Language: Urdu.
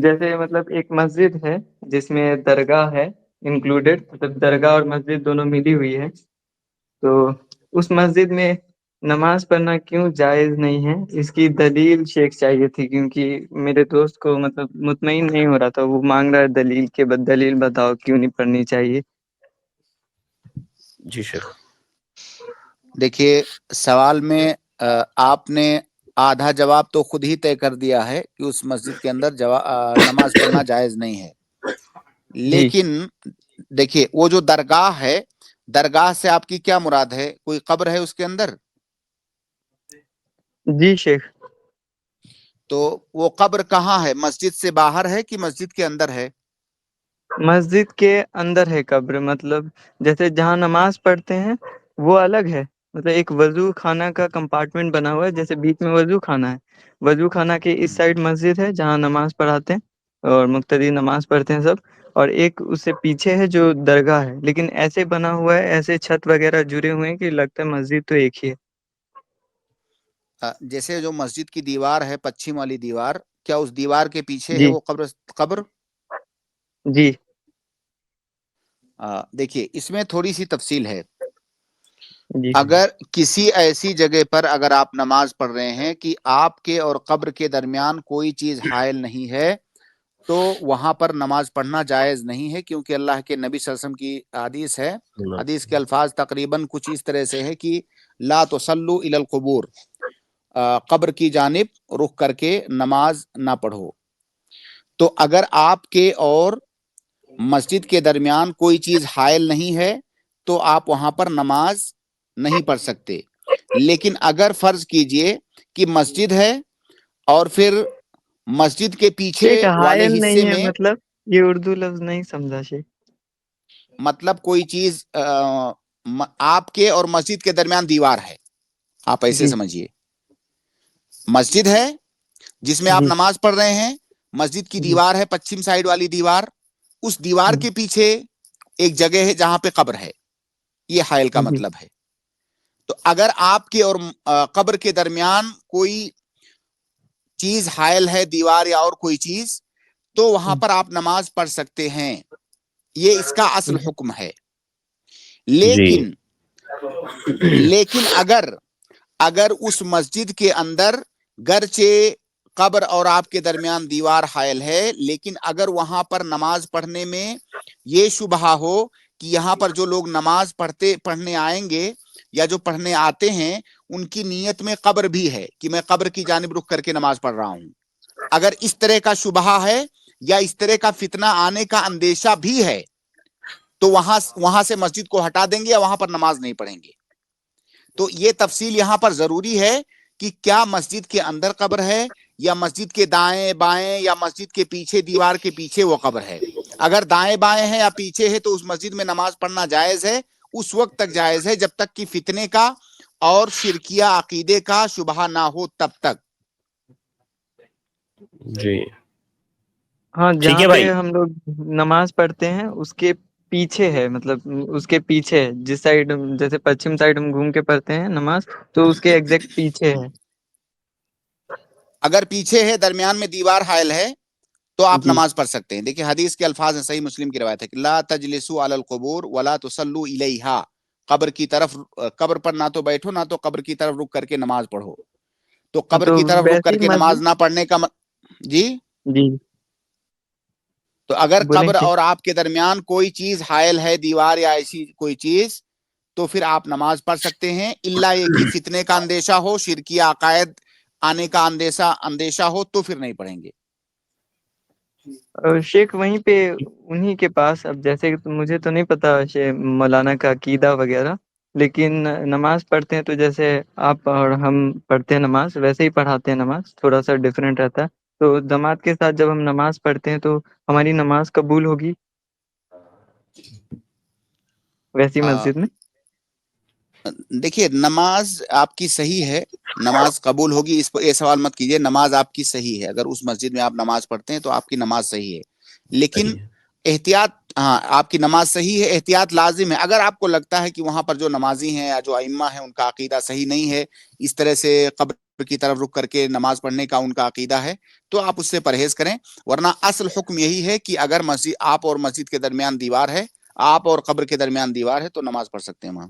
جیسے مطلب ایک مسجد ہے جس میں درگاہ ہے انکلوڈیڈ، مطلب درگاہ اور مسجد دونوں ملی ہوئی ہے، تو اس مسجد میں نماز پڑھنا کیوں جائز نہیں ہے، اس کی دلیل شیخ چاہیے تھی، کیونکہ میرے دوست کو مطلب مطمئن نہیں ہو رہا تھا، وہ مانگ رہا ہے دلیل کے دلیل بتاؤ کیوں نہیں پڑھنی چاہیے۔ جی شیخ، دیکھیے سوال میں آپ نے آدھا جواب تو خود ہی طے کر دیا ہے کہ اس مسجد کے اندر نماز پڑھنا جائز نہیں ہے، جی لیکن دیکھیے وہ جو درگاہ ہے، درگاہ سے آپ کی کیا مراد ہے؟ کوئی قبر ہے اس کے اندر؟ جی شیخ۔ تو وہ قبر کہاں ہے؟ مسجد سے باہر ہے کہ مسجد کے اندر ہے؟ مسجد کے اندر ہے قبر، مطلب جیسے جہاں نماز پڑھتے ہیں وہ الگ ہے، مطلب ایک وضو خانہ کا کمپارٹمنٹ بنا ہوا ہے، جیسے بیچ میں وضو خانہ ہے، وضو خانہ کے اس سائڈ مسجد ہے جہاں نماز پڑھاتے ہیں اور مقتدی نماز پڑھتے ہیں سب، اور ایک اس سے پیچھے ہے جو درگاہ ہے، لیکن ایسے بنا ہوا ہے، ایسے چھت وغیرہ جڑے ہوئے ہیں کہ لگتا ہے مسجد تو ایک ہی ہے۔ جیسے جو مسجد کی دیوار ہے پچھم والی دیوار، کیا اس دیوار کے پیچھے ہے جی وہ قبر؟ جی دیکھیے اس میں تھوڑی سی تفصیل ہے۔ جی اگر کسی ایسی جگہ پر اگر آپ نماز پڑھ رہے ہیں کہ آپ کے اور قبر کے درمیان کوئی چیز حائل نہیں ہے، تو وہاں پر نماز پڑھنا جائز نہیں ہے، کیونکہ اللہ کے نبی صلی اللہ علیہ وسلم کی حدیث ہے، حدیث کے الفاظ تقریباً کچھ اس طرح سے ہے کہ لا تصلوا الی القبور، قبر کی جانب رخ کر کے نماز نہ پڑھو۔ تو اگر آپ کے اور مسجد کے درمیان کوئی چیز حائل نہیں ہے تو آپ وہاں پر نماز نہیں پڑھ سکتے، لیکن اگر فرض کیجئے کہ مسجد ہے اور پھر مسجد کے پیچھے شیخ والے حائل حصے نہیں ہے، میں، مطلب یہ اردو لفظ نہیں سمجھا شیخ۔ مطلب کوئی چیز آپ کے اور مسجد کے درمیان دیوار ہے، آپ ایسے جی سمجھیے مسجد ہے جس میں آپ جی نماز پڑھ رہے ہیں، مسجد کی جی دیوار ہے پچھم سائیڈ والی دیوار، اس دیوار جی کے پیچھے ایک جگہ ہے جہاں پہ قبر ہے، یہ حائل کا جی مطلب ہے۔ تو اگر آپ کے اور قبر کے درمیان کوئی چیز حائل ہے، دیوار یا اور کوئی چیز، تو وہاں پر آپ نماز پڑھ سکتے ہیں، یہ اس کا اصل حکم ہے۔ جی لیکن اگر اس مسجد کے اندر گرچہ قبر اور آپ کے درمیان دیوار حائل ہے، لیکن اگر وہاں پر نماز پڑھنے میں یہ شبہ ہو کہ یہاں پر جو لوگ نماز پڑھنے آئیں گے یا جو پڑھنے آتے ہیں ان کی نیت میں قبر بھی ہے کہ میں قبر کی جانب رخ کر کے نماز پڑھ رہا ہوں، اگر اس طرح کا شبہ ہے یا اس طرح کا فتنہ آنے کا اندیشہ بھی ہے تو وہاں سے مسجد کو ہٹا دیں گے یا وہاں پر نماز نہیں پڑھیں گے۔ تو یہ تفصیل یہاں پر ضروری ہے کہ کیا مسجد کے اندر قبر ہے یا مسجد کے دائیں بائیں یا مسجد کے پیچھے دیوار کے پیچھے وہ قبر ہے۔ اگر دائیں بائیں ہے یا پیچھے ہے تو اس مسجد میں نماز پڑھنا جائز ہے، اس وقت تک جائز ہے جب تک کہ فتنے کا اور شرکیہ عقیدے کا شبہ نہ ہو، تب تک۔ جی ہاں، ٹھیک جہاں ہے پہ بھائی۔ ہم لوگ نماز پڑھتے ہیں اس کے پیچھے ہے، مطلب اس کے پیچھے ہے، جس سائڈ جیسے پچھم سائڈ ہم گھوم کے پڑھتے ہیں نماز، تو اس کے ایگزیکٹ پیچھے ہے۔ اگر پیچھے ہے، درمیان میں دیوار حائل ہے، تو آپ جی نماز پڑھ سکتے ہیں۔ دیکھیں حدیث کے الفاظ ہیں، صحیح مسلم کی روایت ہے کہ لا تجلسوا علی القبور ولا تصلوا الیہا، قبر پر نہ تو بیٹھو نہ تو قبر کی طرف رک کر کے نماز پڑھو۔ تو قبر تو کی طرف رک کر ویسی کے نماز مسجد، نہ پڑھنے کا جی، جی تو اگر بولیں قبر کہ اور آپ کے درمیان کوئی چیز حائل ہے، دیوار یا ایسی کوئی چیز، تو پھر آپ نماز پڑھ سکتے ہیں، الا یہ کہ فتنے کا اندیشہ ہو، شرکیہ عقائد آنے کا اندیشہ ہو تو پھر نہیں پڑھیں گے۔ شیخ وہیں پہ انہی کے پاس، اب جیسے مجھے تو نہیں پتا مولانا کا عقیدہ وغیرہ، لیکن نماز پڑھتے ہیں تو جیسے آپ اور ہم پڑھتے ہیں نماز ویسے ہی پڑھاتے ہیں، نماز تھوڑا سا ڈفرینٹ رہتا ہے، تو جماعت کے ساتھ جب ہم نماز پڑھتے ہیں تو ہماری نماز قبول ہوگی ویسی مسجد میں؟ دیکھیے نماز آپ کی صحیح ہے، نماز قبول ہوگی، اس پر یہ سوال مت کیجئے، نماز آپ کی صحیح ہے، اگر اس مسجد میں آپ نماز پڑھتے ہیں تو آپ کی نماز صحیح ہے، لیکن صحیح ہے۔ احتیاط، ہاں آپ کی نماز صحیح ہے، احتیاط لازم ہے۔ اگر آپ کو لگتا ہے کہ وہاں پر جو نمازی ہیں یا جو ائمہ ہیں ان کا عقیدہ صحیح نہیں ہے، اس طرح سے قبر کی طرف رخ کر کے نماز پڑھنے کا ان کا عقیدہ ہے تو آپ اس سے پرہیز کریں، ورنہ اصل حکم یہی ہے کہ اگر مسجد آپ اور مسجد کے درمیان دیوار ہے، آپ اور قبر کے درمیان دیوار ہے تو نماز پڑھ سکتے ہیں وہاں۔